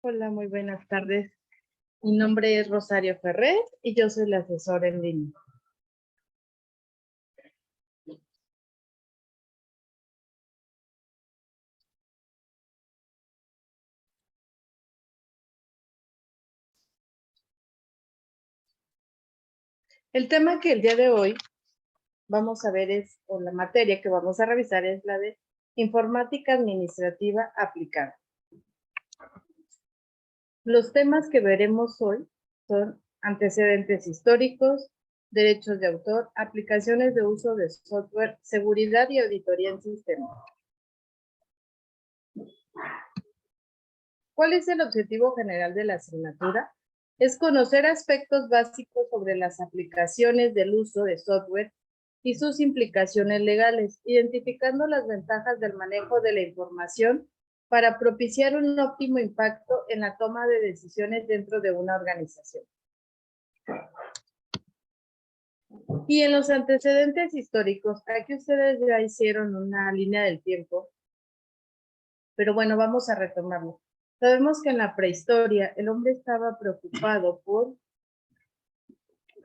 Hola, muy buenas tardes. Mi nombre es Rosario Ferrer y yo soy la asesora en línea. El tema que el día de hoy vamos a ver o la materia que vamos a revisar es la de informática administrativa aplicada. Los temas que veremos hoy son antecedentes históricos, derechos de autor, aplicaciones de uso de software, seguridad y auditoría en sistemas. ¿Cuál es el objetivo general de la asignatura? Es conocer aspectos básicos sobre las aplicaciones del uso de software y sus implicaciones legales, identificando las ventajas del manejo de la información para propiciar un óptimo impacto en la toma de decisiones dentro de una organización. Y en los antecedentes históricos, aquí ustedes ya hicieron una línea del tiempo, pero bueno, vamos a retomarlo. Sabemos que en la prehistoria el hombre estaba preocupado por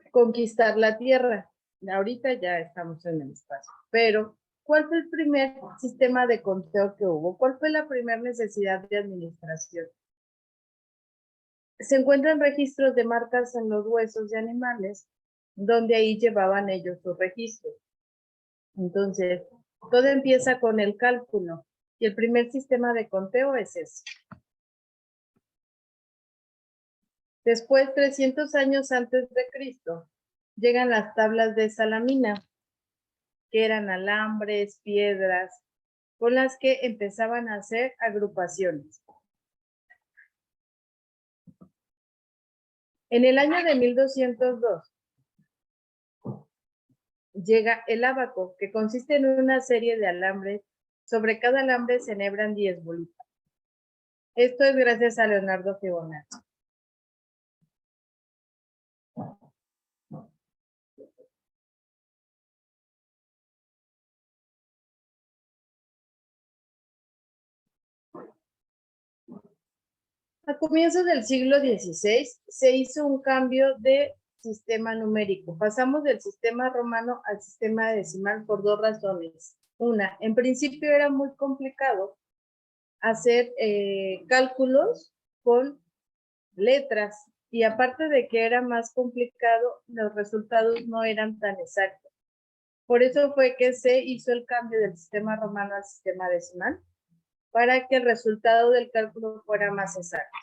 conquistar la Tierra. Ahorita ya estamos en el espacio, pero ¿cuál fue el primer sistema de conteo que hubo? ¿Cuál fue la primera necesidad de administración? Se encuentran registros de marcas en los huesos de animales, donde ahí llevaban ellos sus registros. Entonces, todo empieza con el cálculo, y el primer sistema de conteo es ese. Después, 300 años antes de Cristo, llegan las tablas de Salamina, que eran alambres, piedras, con las que empezaban a hacer agrupaciones. En el año de 1202, llega el ábaco, que consiste en una serie de alambres. Sobre cada alambre se enhebran 10 bolitas. Esto es gracias a Leonardo Fibonacci. A comienzos del siglo XVI se hizo un cambio de sistema numérico. Pasamos del sistema romano al sistema decimal por dos razones. Una, en principio era muy complicado hacer cálculos con letras, y aparte de que era más complicado, los resultados no eran tan exactos. Por eso fue que se hizo el cambio del sistema romano al sistema decimal, para que el resultado del cálculo fuera más exacto.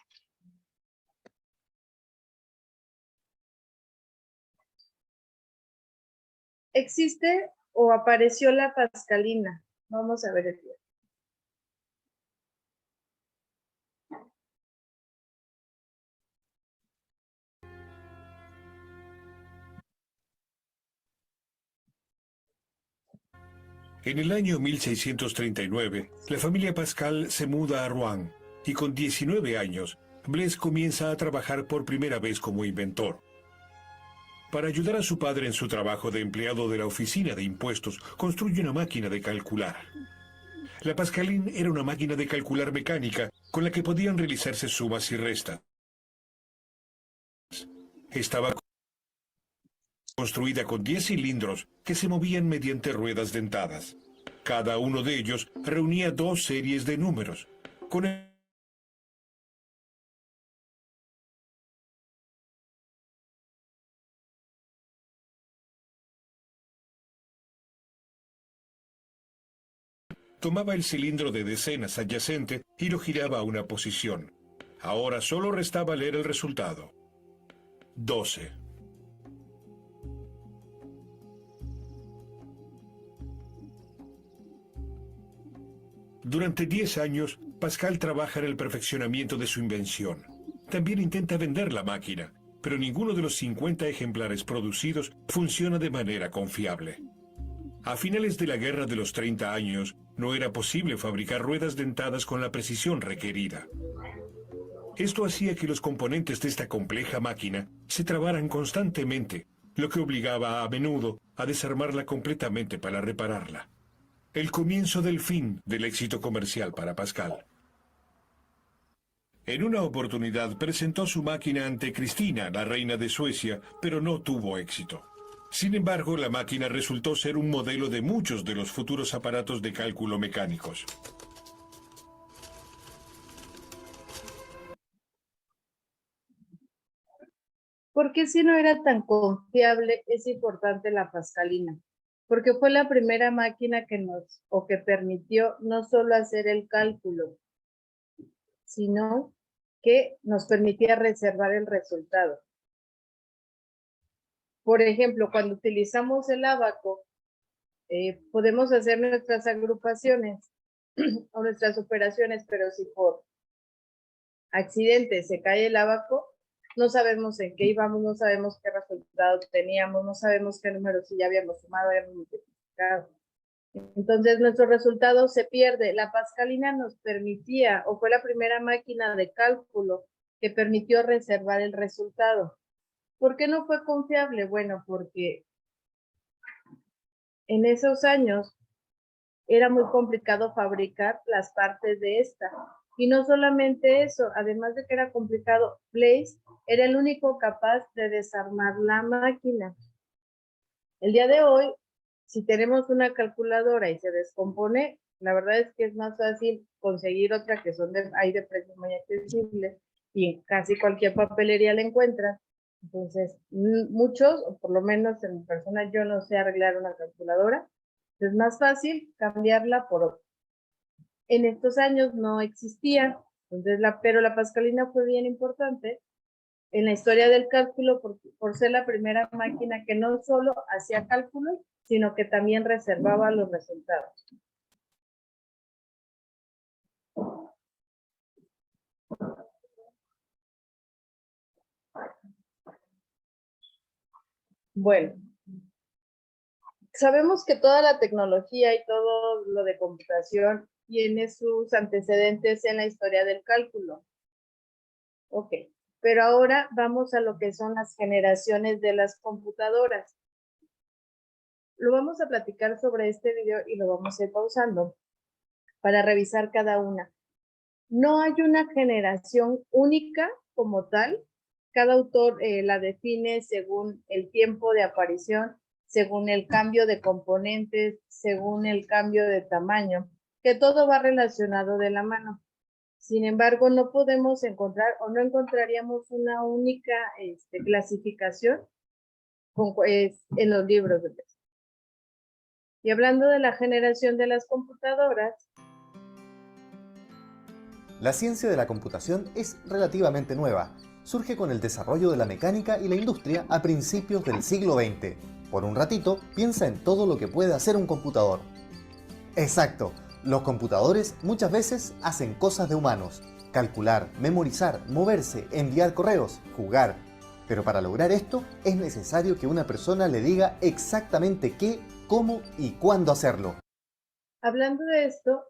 ¿Existe o apareció la pascalina? Vamos a ver el día. En el año 1639, la familia Pascal se muda a Rouen y con 19 años, Blaise comienza a trabajar por primera vez como inventor. Para ayudar a su padre en su trabajo de empleado de la oficina de impuestos, construye una máquina de calcular. La Pascaline era una máquina de calcular mecánica con la que podían realizarse sumas y restas. Estaba construida con 10 cilindros que se movían mediante ruedas dentadas. Cada uno de ellos reunía 2 series de números. Con tomaba el cilindro de decenas adyacente y lo giraba a una posición. Ahora solo restaba leer el resultado. 12. Durante 10 años, Pascal trabaja en el perfeccionamiento de su invención. También intenta vender la máquina, pero ninguno de los 50 ejemplares producidos funciona de manera confiable. A finales de la Guerra de los 30 años, no era posible fabricar ruedas dentadas con la precisión requerida. Esto hacía que los componentes de esta compleja máquina se trabaran constantemente, lo que obligaba a menudo a desarmarla completamente para repararla. El comienzo del fin del éxito comercial para Pascal. En una oportunidad presentó su máquina ante Cristina, la reina de Suecia, pero no tuvo éxito. Sin embargo, la máquina resultó ser un modelo de muchos de los futuros aparatos de cálculo mecánicos. ¿Por qué si no era tan confiable es importante la pascalina? Porque fue la primera máquina que permitió no solo hacer el cálculo, sino que nos permitía reservar el resultado. Por ejemplo, cuando utilizamos el ábaco, podemos hacer nuestras agrupaciones o nuestras operaciones, pero si por accidente se cae el ábaco, no sabemos en qué íbamos, no sabemos qué resultado teníamos, no sabemos qué número si ya habíamos sumado, habíamos multiplicado. Entonces nuestro resultado se pierde. La pascalina nos permitía, o fue la primera máquina de cálculo que permitió reservar el resultado. ¿Por qué no fue confiable? Bueno, porque en esos años era muy complicado fabricar las partes de esta. Y no solamente eso, además de que era complicado, Blaze era el único capaz de desarmar la máquina. El día de hoy, si tenemos una calculadora y se descompone, la verdad es que es más fácil conseguir otra que hay de precios muy accesibles y en casi cualquier papelería la encuentras. Entonces, muchos, o por lo menos en mi persona, yo no sé arreglar una calculadora. Es más fácil cambiarla por otra. En estos años no existía, entonces pero la pascalina fue bien importante en la historia del cálculo por ser la primera máquina que no solo hacía cálculos, sino que también reservaba los resultados. Bueno, sabemos que toda la tecnología y todo lo de computación tiene sus antecedentes en la historia del cálculo. Ok, pero ahora vamos a lo que son las generaciones de las computadoras. Lo vamos a platicar sobre este video y lo vamos a ir pausando para revisar cada una. No hay una generación única como tal. Cada autor la define según el tiempo de aparición, según el cambio de componentes, según el cambio de tamaño, que todo va relacionado de la mano. Sin embargo, no podemos encontrar o no encontraríamos una única clasificación en los libros de texto. Y hablando de la generación de las computadoras, la ciencia de la computación es relativamente nueva. Surge con el desarrollo de la mecánica y la industria a principios del siglo XX. Por un ratito, piensa en todo lo que puede hacer un computador. Exacto, los computadores muchas veces hacen cosas de humanos. Calcular, memorizar, moverse, enviar correos, jugar. Pero para lograr esto, es necesario que una persona le diga exactamente qué, cómo y cuándo hacerlo. Hablando de esto,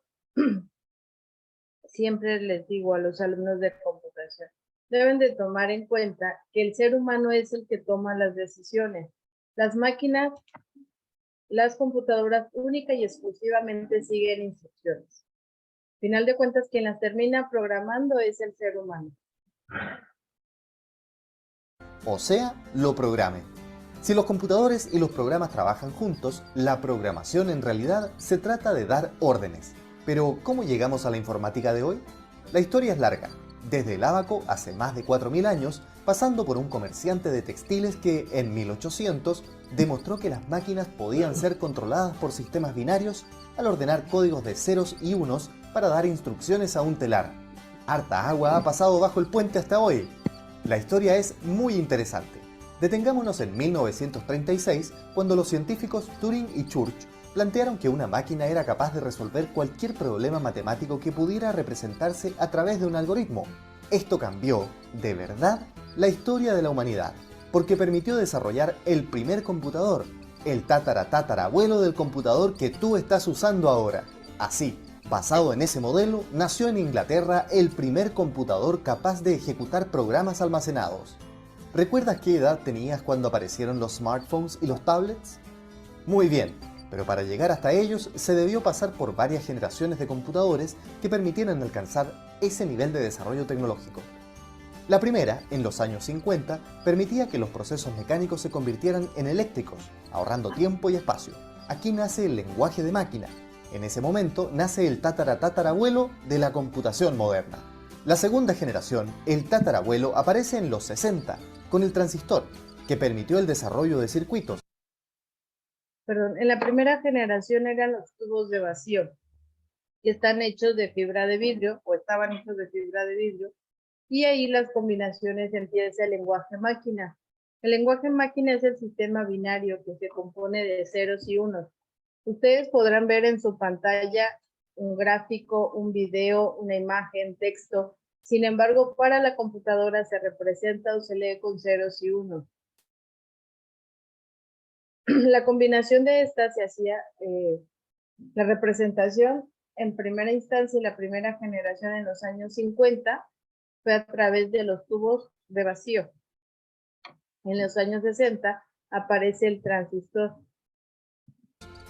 siempre les digo a los alumnos de computación, deben de tomar en cuenta que el ser humano es el que toma las decisiones. Las máquinas, las computadoras única y exclusivamente siguen instrucciones. Al final de cuentas, quien las termina programando es el ser humano. O sea, lo programe. Si los computadores y los programas trabajan juntos, la programación en realidad se trata de dar órdenes. Pero, ¿cómo llegamos a la informática de hoy? La historia es larga, desde el ábaco hace más de 4000 años, pasando por un comerciante de textiles que, en 1800, demostró que las máquinas podían ser controladas por sistemas binarios al ordenar códigos de ceros y unos para dar instrucciones a un telar. Harta agua ha pasado bajo el puente hasta hoy. La historia es muy interesante. Detengámonos en 1936, cuando los científicos Turing y Church plantearon que una máquina era capaz de resolver cualquier problema matemático que pudiera representarse a través de un algoritmo. Esto cambió, de verdad, la historia de la humanidad, porque permitió desarrollar el primer computador, el tatarabuelo del computador que tú estás usando ahora. Así, basado en ese modelo, nació en Inglaterra el primer computador capaz de ejecutar programas almacenados. ¿Recuerdas qué edad tenías cuando aparecieron los smartphones y los tablets? Muy bien, pero para llegar hasta ellos se debió pasar por varias generaciones de computadores que permitieran alcanzar ese nivel de desarrollo tecnológico. La primera, en los años 50, permitía que los procesos mecánicos se convirtieran en eléctricos, ahorrando tiempo y espacio. Aquí nace el lenguaje de máquina. En ese momento nace el tatarabuelo de la computación moderna. La segunda generación, el tatarabuelo, aparece en los 60, con el transistor, que permitió el desarrollo de circuitos. Perdón, en la primera generación eran los tubos de vacío, que están hechos de fibra de vidrio, o estaban hechos de fibra de vidrio, y ahí las combinaciones empieza el lenguaje máquina. El lenguaje máquina es el sistema binario que se compone de ceros y unos. Ustedes podrán ver en su pantalla un gráfico, un video, una imagen, texto. Sin embargo, para la computadora se representa o se lee con ceros y unos. La combinación de estas se hacía, la representación en primera instancia y la primera generación en los años 50 fue a través de los tubos de vacío. En los años 60 aparece el transistor.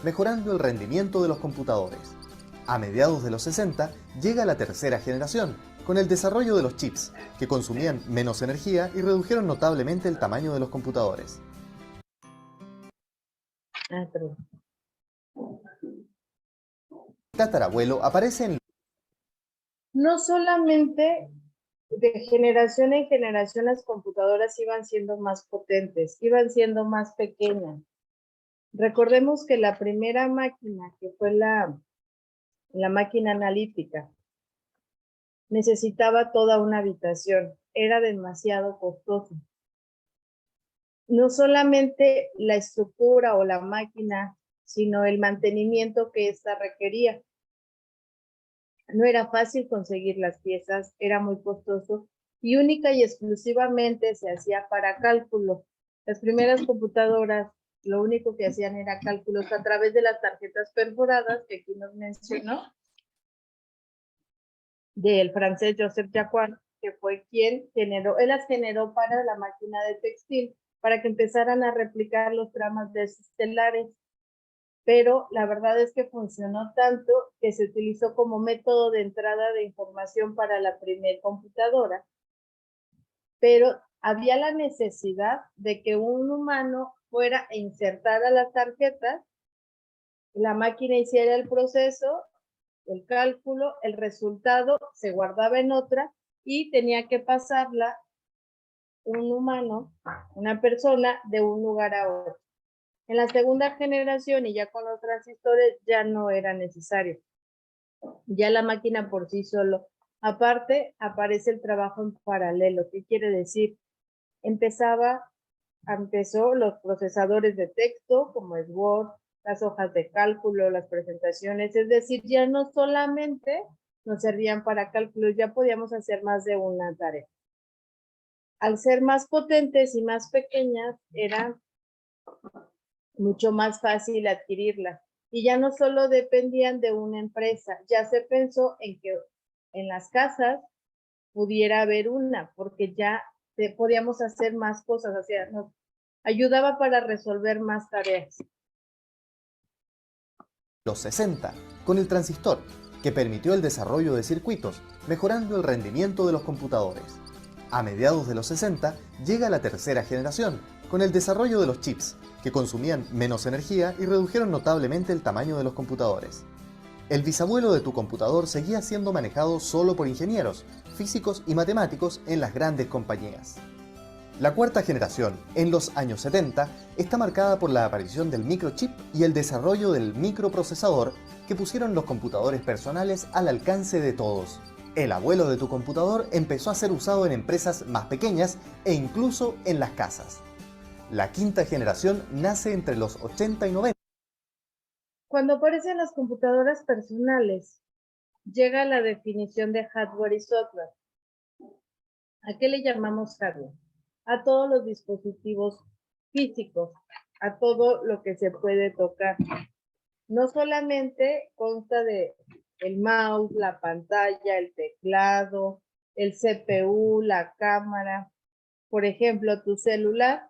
Mejorando el rendimiento de los computadores. A mediados de los 60 llega la tercera generación, con el desarrollo de los chips, que consumían menos energía y redujeron notablemente el tamaño de los computadores. Tatarabuelo aparece en... No solamente de generación en generación las computadoras iban siendo más potentes, iban siendo más pequeñas. Recordemos que la primera máquina, que fue la máquina analítica, necesitaba toda una habitación, era demasiado costoso. No solamente la estructura o la máquina, sino el mantenimiento que ésta requería. No era fácil conseguir las piezas, era muy costoso y única y exclusivamente se hacía para cálculo. Las primeras computadoras lo único que hacían era cálculos a través de las tarjetas perforadas, que aquí nos mencionó, del francés Joseph Jacquard, que fue quien generó, él las generó para la máquina de textil, para que empezaran a replicar los tramas de sus telares. Pero la verdad es que funcionó tanto que se utilizó como método de entrada de información para la primer computadora. Pero había la necesidad de que un humano fuera a insertar a las tarjetas, la máquina hiciera el proceso, el cálculo, el resultado se guardaba en otra y tenía que pasarla un humano, una persona, de un lugar a otro. En la segunda generación y ya con los transistores ya no era necesario. Ya la máquina por sí solo. Aparte, aparece el trabajo en paralelo. ¿Qué quiere decir? Empezó los procesadores de texto, como es Word, las hojas de cálculo, las presentaciones. Es decir, ya no solamente nos servían para cálculos, ya podíamos hacer más de una tarea. Al ser más potentes y más pequeñas, era mucho más fácil adquirirlas. Y ya no solo dependían de una empresa, ya se pensó en que en las casas pudiera haber una, porque ya podíamos hacer más cosas, o sea, nos ayudaba para resolver más tareas. Los 60, con el transistor, que permitió el desarrollo de circuitos, mejorando el rendimiento de los computadores. A mediados de los 60 llega la tercera generación, con el desarrollo de los chips, que consumían menos energía y redujeron notablemente el tamaño de los computadores. El bisabuelo de tu computador seguía siendo manejado solo por ingenieros, físicos y matemáticos en las grandes compañías. La cuarta generación, en los años 70, está marcada por la aparición del microchip y el desarrollo del microprocesador que pusieron los computadores personales al alcance de todos. El abuelo de tu computador empezó a ser usado en empresas más pequeñas e incluso en las casas. La quinta generación nace entre los 80 y 90. Cuando aparecen las computadoras personales, llega la definición de hardware y software. ¿A qué le llamamos hardware? A todos los dispositivos físicos, a todo lo que se puede tocar. No solamente consta de el mouse, la pantalla, el teclado, el CPU, la cámara. Por ejemplo, tu celular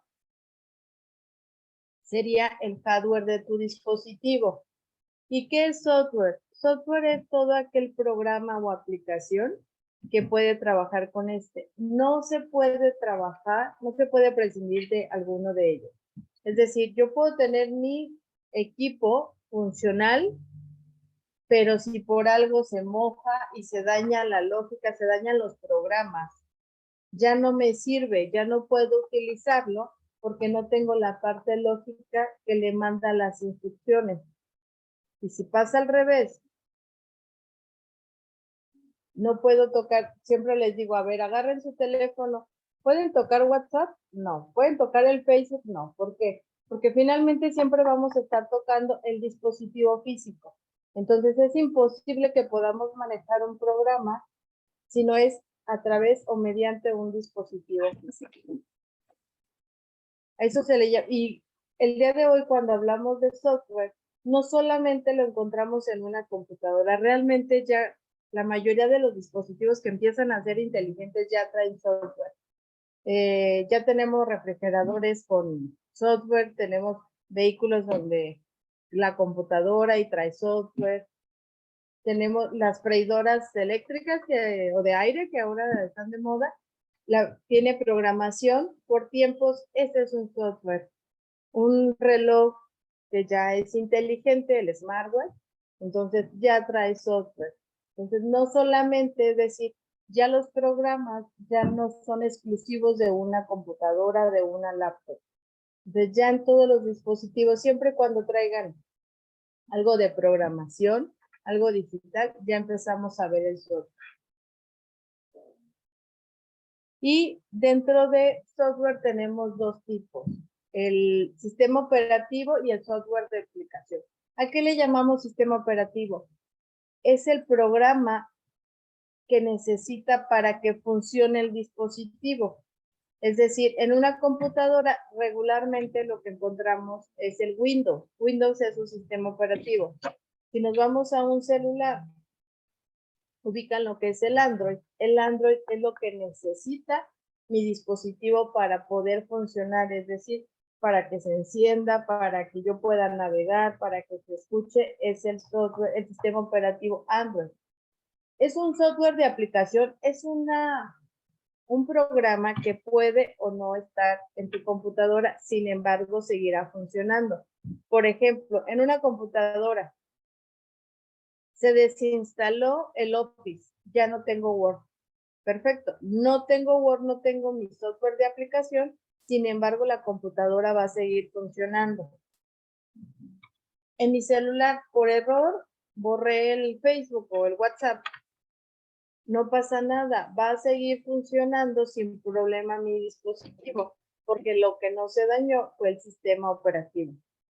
sería el hardware de tu dispositivo. ¿Y qué es software? Software es todo aquel programa o aplicación que puede trabajar con este. No se puede trabajar, no se puede prescindir de alguno de ellos. Es decir, yo puedo tener mi equipo funcional, pero si por algo se moja y se daña la lógica, se dañan los programas, ya no me sirve, ya no puedo utilizarlo porque no tengo la parte lógica que le manda las instrucciones. Y si pasa al revés, no puedo tocar, siempre les digo, a ver, agarren su teléfono. ¿Pueden tocar WhatsApp? No. ¿Pueden tocar el Facebook? No. ¿Por qué? Porque finalmente siempre vamos a estar tocando el dispositivo físico. Entonces es imposible que podamos manejar un programa si no es a través o mediante un dispositivo físico. A eso se le llama, y el día de hoy cuando hablamos de software, no solamente lo encontramos en una computadora, realmente ya la mayoría de los dispositivos que empiezan a ser inteligentes ya traen software. Ya tenemos refrigeradores con software, tenemos vehículos donde la computadora y trae software. Tenemos las freidoras eléctricas o de aire que ahora están de moda. Tiene programación por tiempos, este es un software. Un reloj que ya es inteligente, el smartwatch, entonces ya trae software. Entonces no solamente es decir, ya los programas ya no son exclusivos de una computadora, de una laptop. Entonces ya en todos los dispositivos, siempre cuando traigan algo de programación, algo digital, ya empezamos a ver el software. Y dentro de software tenemos dos tipos, el sistema operativo y el software de aplicación. ¿A qué le llamamos sistema operativo? Es el programa que necesita para que funcione el dispositivo. Es decir, en una computadora regularmente lo que encontramos es el Windows. Windows es un sistema operativo. Si nos vamos a un celular, ubican lo que es el Android. El Android es lo que necesita mi dispositivo para poder funcionar, es decir, para que se encienda, para que yo pueda navegar, para que se escuche, es el software, el sistema operativo Android. Es un software de aplicación, es un programa que puede o no estar en tu computadora, sin embargo, seguirá funcionando. Por ejemplo, en una computadora se desinstaló el Office, ya no tengo Word. Perfecto, no tengo Word, no tengo mi software de aplicación, sin embargo, la computadora va a seguir funcionando. En mi celular, por error, borré el Facebook o el WhatsApp. No pasa nada, va a seguir funcionando sin problema mi dispositivo, porque lo que no se dañó fue el sistema operativo.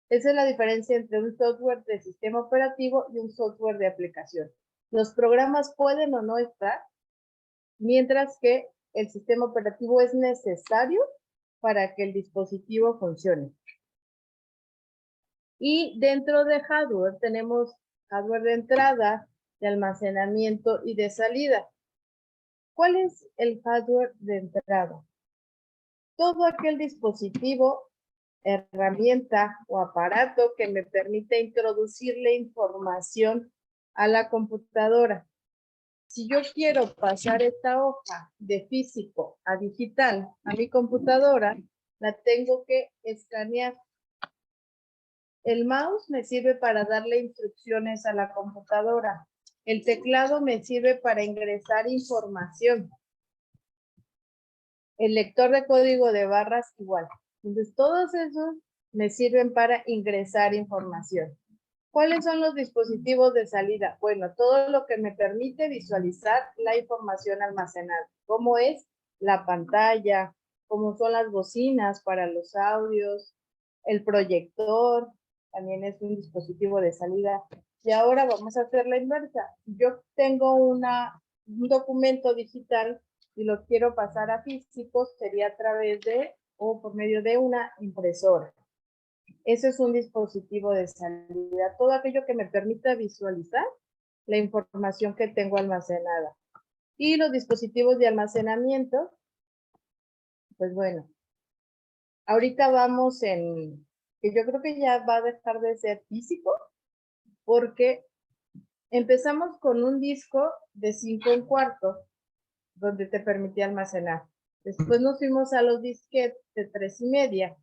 Esa es la diferencia entre un software de sistema operativo y un software de aplicación. Los programas pueden o no estar, mientras que el sistema operativo es necesario para que el dispositivo funcione. Y dentro de hardware tenemos hardware de entrada, de almacenamiento y de salida. ¿Cuál es el hardware de entrada? Todo aquel dispositivo, herramienta o aparato que me permite introducirle información a la computadora. Si yo quiero pasar esta hoja de físico a digital a mi computadora, la tengo que escanear. El mouse me sirve para darle instrucciones a la computadora. El teclado me sirve para ingresar información. El lector de código de barras igual. Entonces, todos esos me sirven para ingresar información. ¿Cuáles son los dispositivos de salida? Bueno, todo lo que me permite visualizar la información almacenada. ¿Cómo es la pantalla? ¿Cómo son las bocinas para los audios? El proyector también es un dispositivo de salida. Y ahora vamos a hacer la inversa. Yo tengo un documento digital y lo quiero pasar a físico, sería a través de o por medio de una impresora. Ese es un dispositivo de salida, todo aquello que me permita visualizar la información que tengo almacenada. Y los dispositivos de almacenamiento, pues bueno, ahorita vamos en que yo creo que ya va a dejar de ser físico, porque empezamos con un disco de 5 1/4, donde te permitía almacenar. Después nos fuimos a los disquetes de 3,5,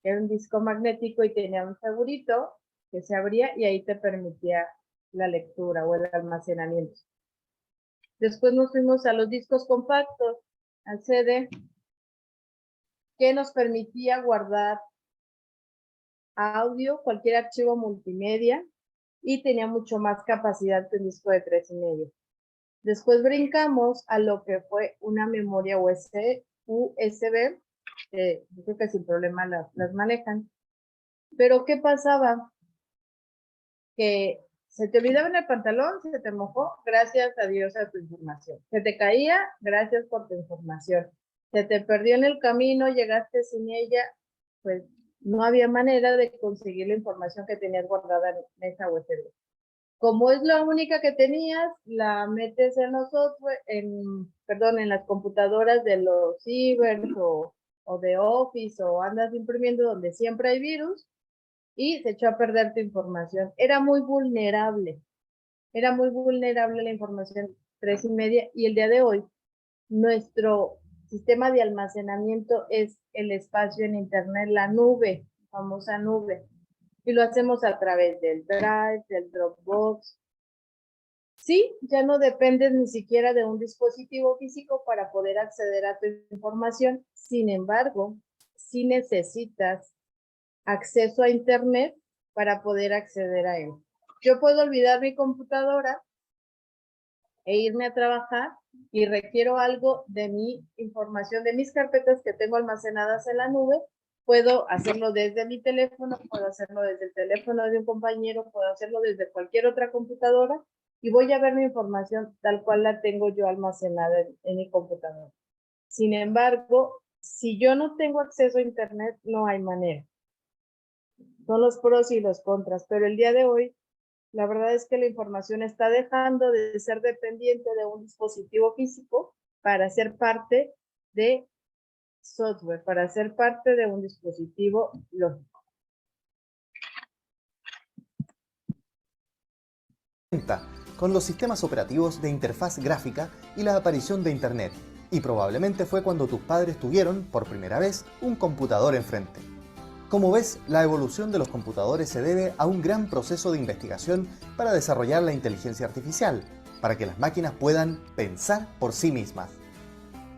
que era un disco magnético y tenía un segurito que se abría y ahí te permitía la lectura o el almacenamiento. Después nos fuimos a los discos compactos, al CD, que nos permitía guardar audio, cualquier archivo multimedia, y tenía mucho más capacidad que un disco de 3,5. Después brincamos a lo que fue una memoria USB, yo creo que sin problema las manejan. Pero ¿qué pasaba? Que se te olvidaba en el pantalón, se te mojó, gracias a Dios a tu información. Se te caía, gracias por tu información. Se te perdió en el camino, llegaste sin ella, pues no había manera de conseguir la información que tenías guardada en esa USB. Como es la única que tenías, la metes en los software, en las computadoras de los cibers o de Office, o andas imprimiendo donde siempre hay virus, y se echó a perder tu información. Era muy vulnerable la información 3,5, y el día de hoy nuestro sistema de almacenamiento es el espacio en internet, la nube, famosa nube, y lo hacemos a través del Drive, del Dropbox. Sí, ya no dependes ni siquiera de un dispositivo físico para poder acceder a tu información. Sin embargo, sí necesitas acceso a internet para poder acceder a él. Yo puedo olvidar mi computadora e irme a trabajar y requiero algo de mi información, de mis carpetas que tengo almacenadas en la nube. Puedo hacerlo desde mi teléfono, puedo hacerlo desde el teléfono de un compañero, puedo hacerlo desde cualquier otra computadora, y voy a ver mi información tal cual la tengo yo almacenada en mi computadora. Sin embargo, si yo no tengo acceso a internet, no hay manera. Son los pros y los contras, pero el día de hoy, la verdad es que la información está dejando de ser dependiente de un dispositivo físico para ser parte de software, para ser parte de un dispositivo lógico. Con los sistemas operativos de interfaz gráfica y la aparición de Internet, y probablemente fue cuando tus padres tuvieron, por primera vez, un computador enfrente. Como ves, la evolución de los computadores se debe a un gran proceso de investigación para desarrollar la inteligencia artificial, para que las máquinas puedan pensar por sí mismas.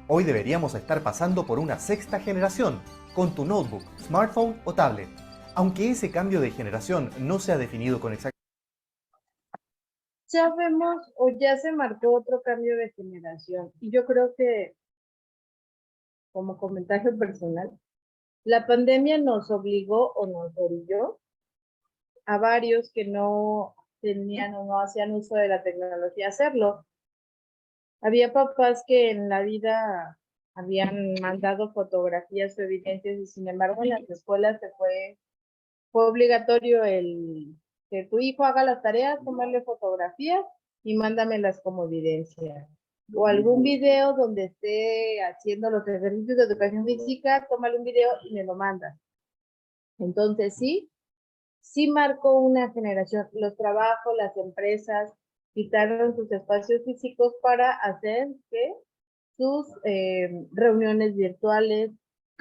Hoy deberíamos estar pasando por una sexta generación, con tu notebook, smartphone o tablet, aunque ese cambio de generación no se ha definido con exactitud. Ya vemos, o ya se marcó otro cambio de generación, y yo creo que, como comentario personal, la pandemia nos obligó o nos orilló a varios que no tenían o no hacían uso de la tecnología a hacerlo. Había papás que en la vida habían mandado fotografías o evidencias, y sin embargo en las escuelas fue obligatorio el que tu hijo haga las tareas, tomarle fotografías y mándamelas como evidencia. O algún video donde esté haciendo los ejercicios de educación física, tómale un video y me lo mandas. Entonces sí marcó una generación. Los trabajos, las empresas quitaron sus espacios físicos para hacer que sus reuniones virtuales,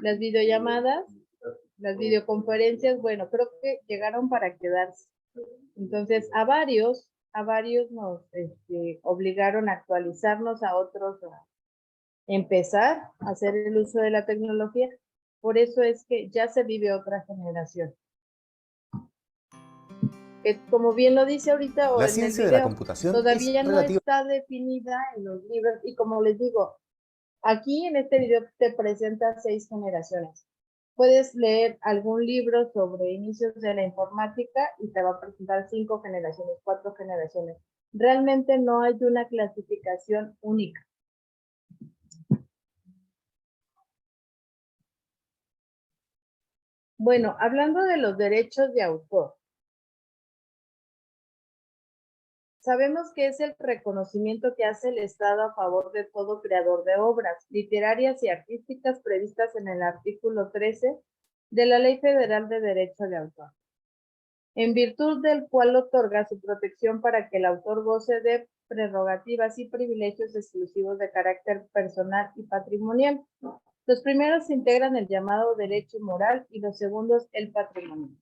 las videollamadas, las videoconferencias, bueno, creo que llegaron para quedarse. Entonces, a varios nos obligaron a actualizarnos, a otros a empezar a hacer el uso de la tecnología. Por eso es que ya se vive otra generación. Que, como bien lo dice ahorita o La en el ciencia de la video, computación todavía es no relativa. está definida en los libros, y como les digo, aquí en este video te presenta 6 generaciones. Puedes leer algún libro sobre inicios de la informática y te va a presentar 5 generaciones, 4 generaciones. Realmente no hay una clasificación única. Bueno, hablando de los derechos de autor, sabemos que es el reconocimiento que hace el Estado a favor de todo creador de obras literarias y artísticas previstas en el artículo 13 de la Ley Federal de Derecho de Autor, en virtud del cual otorga su protección para que el autor goce de prerrogativas y privilegios exclusivos de carácter personal y patrimonial. Los primeros integran el llamado derecho moral y los segundos el patrimonial.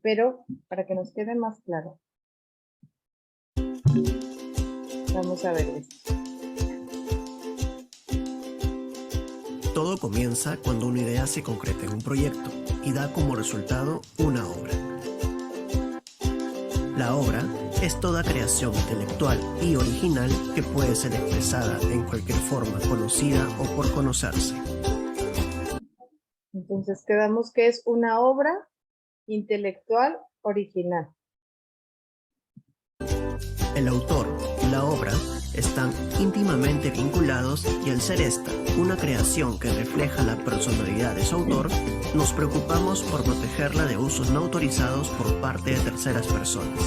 Pero, para que nos quede más claro, vamos a ver esto. Todo comienza cuando una idea se concreta en un proyecto y da como resultado una obra. La obra es toda creación intelectual y original que puede ser expresada en cualquier forma conocida o por conocerse. Entonces quedamos que es una obra intelectual original. El autor y la obra están íntimamente vinculados y al ser esta una creación que refleja la personalidad de su autor, nos preocupamos por protegerla de usos no autorizados por parte de terceras personas.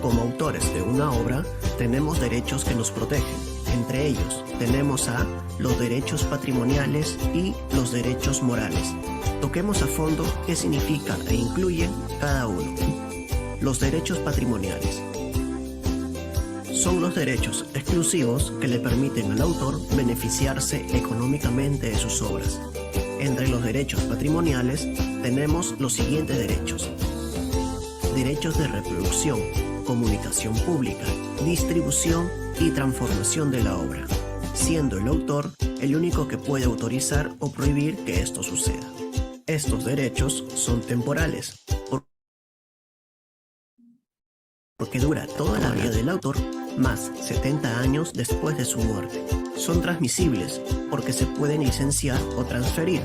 Como autores de una obra, tenemos derechos que nos protegen. Entre ellos, tenemos a los derechos patrimoniales y los derechos morales. Toquemos a fondo qué significa e incluyen cada uno. Los derechos patrimoniales son los derechos exclusivos que le permiten al autor beneficiarse económicamente de sus obras. Entre los derechos patrimoniales tenemos los siguientes derechos: derechos de reproducción, comunicación pública, distribución y transformación de la obra, siendo el autor el único que puede autorizar o prohibir que esto suceda. Estos derechos son temporales, porque dura toda la vida del autor, más 70 años después de su muerte. Son transmisibles, porque se pueden licenciar o transferir,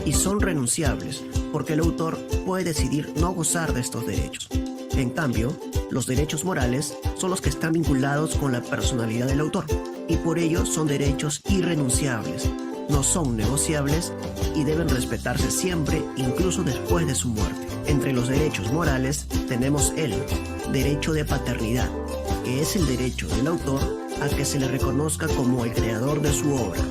y son renunciables, porque el autor puede decidir no gozar de estos derechos. En cambio, los derechos morales son los que están vinculados con la personalidad del autor, y por ello son derechos irrenunciables, no son negociables y deben respetarse siempre, incluso después de su muerte. Entre los derechos morales tenemos el derecho de paternidad, que es el derecho del autor a que se le reconozca como el creador de su obra.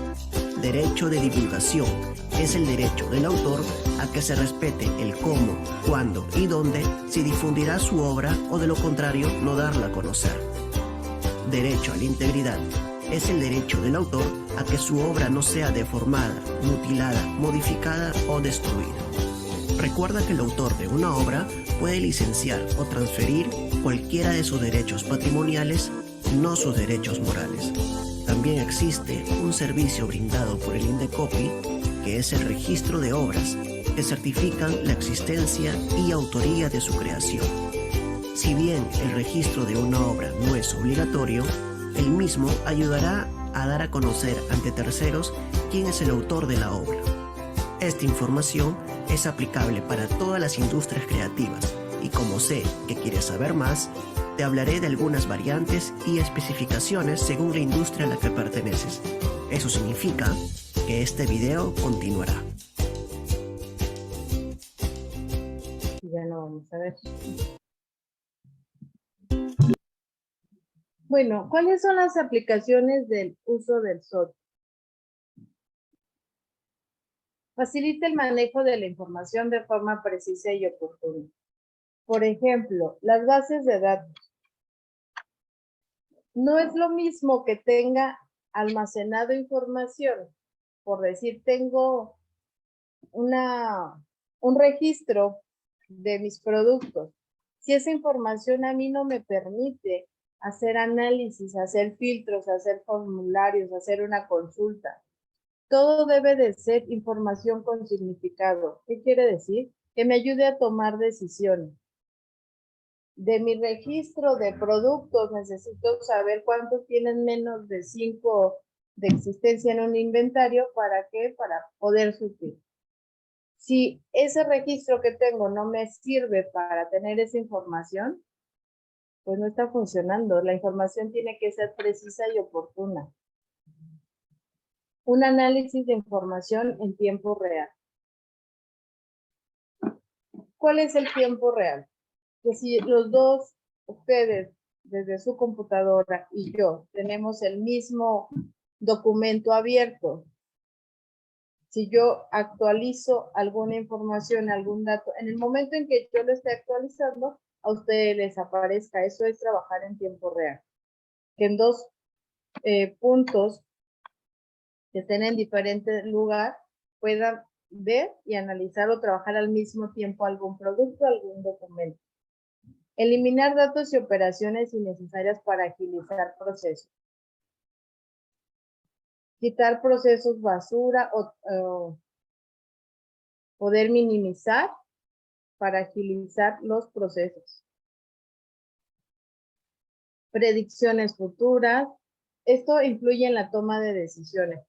Derecho de divulgación, es el derecho del autor a que se respete el cómo, cuándo y dónde se difundirá su obra o de lo contrario no darla a conocer. Derecho a la integridad, es el derecho del autor a que su obra no sea deformada, mutilada, modificada o destruida. Recuerda que el autor de una obra puede licenciar o transferir cualquiera de sus derechos patrimoniales, no sus derechos morales. También existe un servicio brindado por el Indecopi, que es el registro de obras que certifican la existencia y autoría de su creación. Si bien el registro de una obra no es obligatorio, el mismo ayudará a dar a conocer ante terceros quién es el autor de la obra. Esta información es aplicable para todas las industrias creativas y como sé que quieres saber más, te hablaré de algunas variantes y especificaciones según la industria a la que perteneces. Eso significa que este video continuará. Ya lo vamos a ver. Bueno, ¿cuáles son las aplicaciones del uso del software? Facilita el manejo de la información de forma precisa y oportuna. Por ejemplo, las bases de datos. No es lo mismo que tenga almacenado información. Por decir, tengo un registro de mis productos. Si esa información a mí no me permite hacer análisis, hacer filtros, hacer formularios, hacer una consulta, todo debe de ser información con significado. ¿Qué quiere decir? Que me ayude a tomar decisiones. De mi registro de productos necesito saber cuántos tienen menos de 5 de existencia en un inventario. ¿Para qué? Para poder surtir. Si ese registro que tengo no me sirve para tener esa información, pues no está funcionando. La información tiene que ser precisa y oportuna. Un análisis de información en tiempo real. ¿Cuál es el tiempo real? Que si los dos, ustedes, desde su computadora y yo, tenemos el mismo documento abierto, Si yo actualizo alguna información, algún dato, en el momento en que yo lo esté actualizando, a ustedes les aparezca. Eso es trabajar en tiempo real. Que en dos puntos que estén en diferente lugar puedan ver y analizar o trabajar al mismo tiempo algún producto, algún documento. Eliminar datos y operaciones innecesarias para agilizar procesos. Quitar procesos basura o poder minimizar para agilizar los procesos. Predicciones futuras. Esto influye en la toma de decisiones.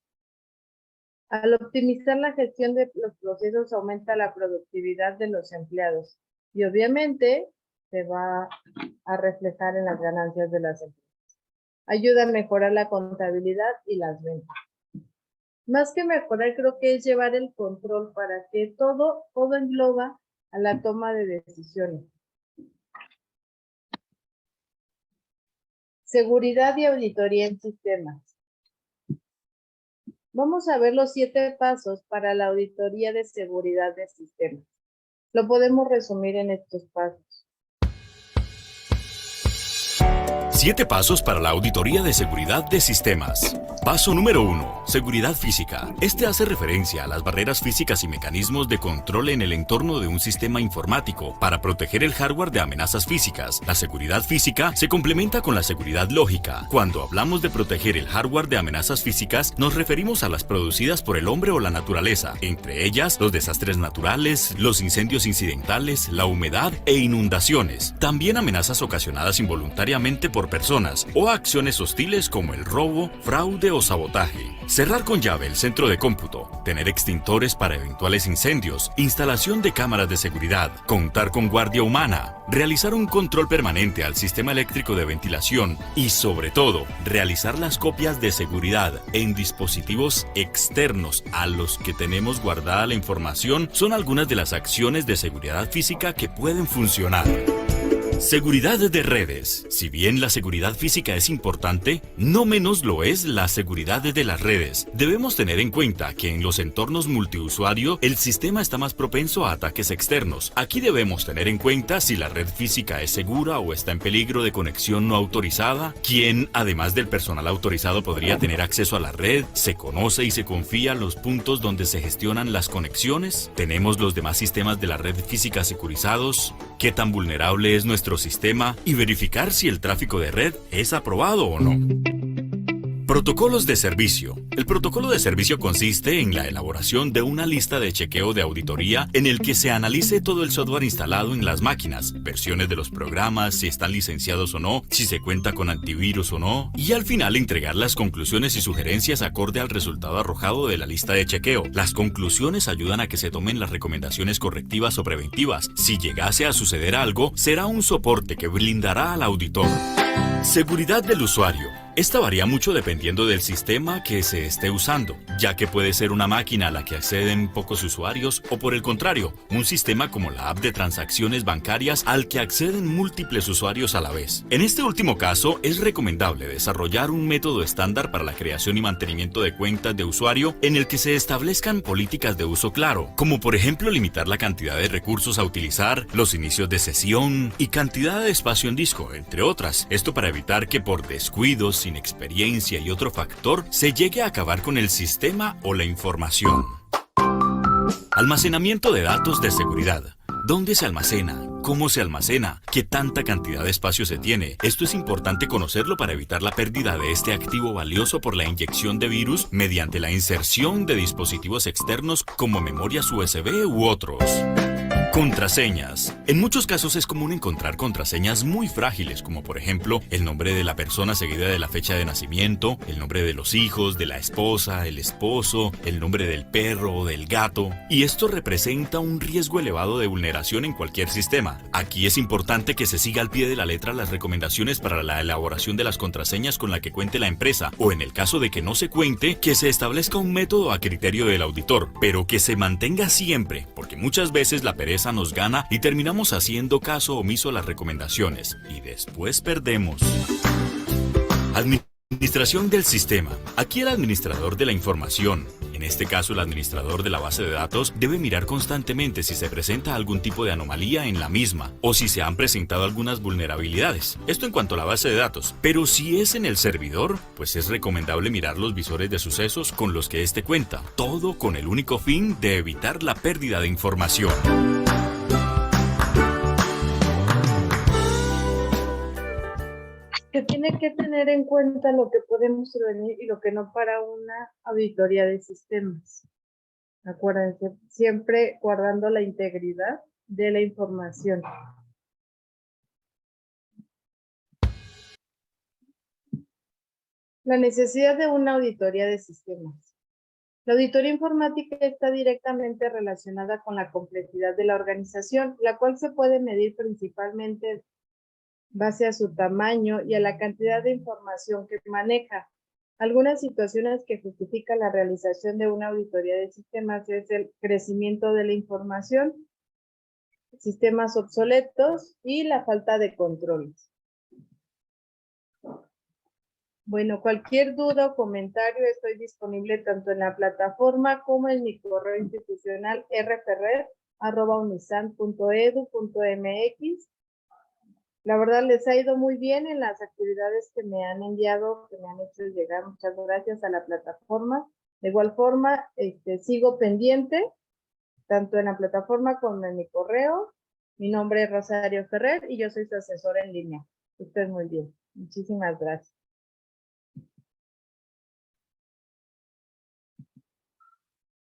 Al optimizar la gestión de los procesos aumenta la productividad de los empleados y obviamente se va a reflejar en las ganancias de las empresas. Ayuda a mejorar la contabilidad y las ventas. Más que mejorar, creo que es llevar el control para que todo engloba a la toma de decisiones. Seguridad y auditoría en sistemas. Vamos a ver los 7 pasos para la auditoría de seguridad de sistemas. Lo podemos resumir en estos pasos. 7 pasos para la auditoría de seguridad de sistemas. Paso número 1. Seguridad física. Este hace referencia a las barreras físicas y mecanismos de control en el entorno de un sistema informático para proteger el hardware de amenazas físicas. La seguridad física se complementa con la seguridad lógica. Cuando hablamos de proteger el hardware de amenazas físicas, nos referimos a las producidas por el hombre o la naturaleza, entre ellas los desastres naturales, los incendios incidentales, la humedad e inundaciones. También amenazas ocasionadas involuntariamente por personas o acciones hostiles como el robo, fraude o sabotaje. Cerrar con llave el centro de cómputo, tener extintores para eventuales incendios, instalación de cámaras de seguridad, contar con guardia humana, realizar un control permanente al sistema eléctrico de ventilación y, sobre todo, realizar las copias de seguridad en dispositivos externos a los que tenemos guardada la información son algunas de las acciones de seguridad física que pueden funcionar. Seguridad de redes. Si bien la seguridad física es importante, no menos lo es la seguridad de las redes. Debemos tener en cuenta que en los entornos multiusuario, el sistema está más propenso a ataques externos. Aquí debemos tener en cuenta si la red física es segura o está en peligro de conexión no autorizada, quién, además del personal autorizado, podría tener acceso a la red, se conoce y se confía los puntos donde se gestionan las conexiones, tenemos los demás sistemas de la red física securizados, qué tan vulnerable es nuestro sistema y verificar si el tráfico de red es aprobado o no. Protocolos de servicio. El protocolo de servicio consiste en la elaboración de una lista de chequeo de auditoría en el que se analice todo el software instalado en las máquinas, versiones de los programas, si están licenciados o no, si se cuenta con antivirus o no, y al final entregar las conclusiones y sugerencias acorde al resultado arrojado de la lista de chequeo. Las conclusiones ayudan a que se tomen las recomendaciones correctivas o preventivas. Si llegase a suceder algo, será un soporte que blindará al auditor. Seguridad del usuario. Esta varía mucho dependiendo del sistema que se esté usando, ya que puede ser una máquina a la que acceden pocos usuarios o, por el contrario, un sistema como la app de transacciones bancarias al que acceden múltiples usuarios a la vez. En este último caso, es recomendable desarrollar un método estándar para la creación y mantenimiento de cuentas de usuario en el que se establezcan políticas de uso claro, como por ejemplo limitar la cantidad de recursos a utilizar, los inicios de sesión y cantidad de espacio en disco, entre otras. Esto para evitar que por descuidos, sin experiencia y otro factor, se llegue a acabar con el sistema o la información. Almacenamiento de datos de seguridad. ¿Dónde se almacena? ¿Cómo se almacena? ¿Qué tanta cantidad de espacio se tiene? Esto es importante conocerlo para evitar la pérdida de este activo valioso por la inyección de virus mediante la inserción de dispositivos externos como memorias USB u otros. Contraseñas. En muchos casos es común encontrar contraseñas muy frágiles, como por ejemplo el nombre de la persona seguida de la fecha de nacimiento, el nombre de los hijos, de la esposa, el esposo, el nombre del perro o del gato, y esto representa un riesgo elevado de vulneración en cualquier sistema. Aquí es importante que se siga al pie de la letra las recomendaciones para la elaboración de las contraseñas con la que cuente la empresa, o en el caso de que no se cuente, que se establezca un método a criterio del auditor, pero que se mantenga siempre, porque muchas veces la pereza nos gana y terminamos haciendo caso omiso a las recomendaciones y después perdemos. Administración del sistema. Aquí el administrador de la información, En este caso, el administrador de la base de datos debe mirar constantemente si se presenta algún tipo de anomalía en la misma o si se han presentado algunas vulnerabilidades. Esto en cuanto a la base de datos. Pero si es en el servidor, pues es recomendable mirar los visores de sucesos con los que éste cuenta. Todo con el único fin de evitar la pérdida de información. Se tiene que tener en cuenta lo que podemos prevenir y lo que no para una auditoría de sistemas. Acuérdense, siempre guardando la integridad de la información. La necesidad de una auditoría de sistemas. La auditoría informática está directamente relacionada con la complejidad de la organización, la cual se puede medir principalmente base a su tamaño y a la cantidad de información que maneja. Algunas situaciones que justifican la realización de una auditoría de sistemas es el crecimiento de la información, sistemas obsoletos y la falta de controles. Bueno, cualquier duda o comentario estoy disponible tanto en la plataforma como en mi correo institucional rferrer@unisan.edu.mx. La verdad les ha ido muy bien en las actividades que me han enviado, que me han hecho llegar. Muchas gracias a la plataforma. De igual forma, sigo pendiente, tanto en la plataforma como en mi correo. Mi nombre es Rosario Ferrer y yo soy su asesora en línea. Usted muy bien. Muchísimas gracias.